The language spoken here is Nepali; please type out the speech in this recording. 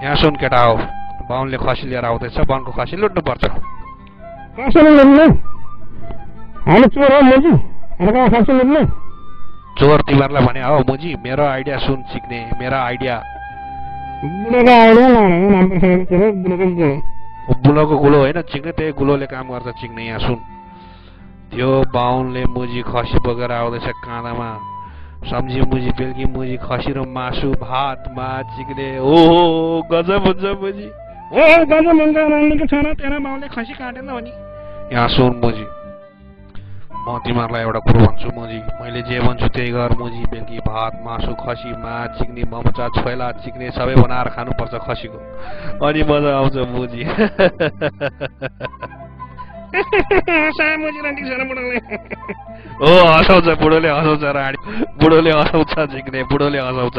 यहाँ सुन केटा हो, बाहुनले खसी लिएर आउँदैछ, वनको खसी लुट्नुपर्छ। कसरी लुट्ने? हामी चोर हो मुजी, हामी कहाँ खसी लुट्ने? चोर तिमीहरूलाई भने हो मुजी, मेरो आइडिया सुन सिक्ने, मेरो आइडिया। बुढोको आइडिया लाने नाम पर्छ के रे बुढोको गुलो। बुढोको गुलो होइन, चिक्ने त्यही गुलोले काम गर्छ चिक्ने। यहाँ सुन, त्यो बाहुनले मुजी खसी बोकेर आउँदैछ काँधामा, सम्झी मुजी बेलुकी मुजी खसी र मासु भातमा चिक्ने। ओहो गजब हुन्छ मुजी। ओ गजब हुन्छ रानीको छोरा, तेरा बाउले खसी काटेन भने। यहाँ सुन मुजी, म तिमीहरूलाई एउटा कुरो भन्छु मुजी, मैले जे भन्छु त्यही गर मुजी। बेलुकी भात मासु खसी माछ चिक्ने, ममचा छोइला चिक्ने सबै बनाएर खानुपर्छ खसीको, अनि मजा आउँछ मुजी। ओ हँसाउँछ बुढोले, हँसाउँछ रानी, बुढोले हँसाउँछ चिक्ने, बुढोले हँसाउँछ।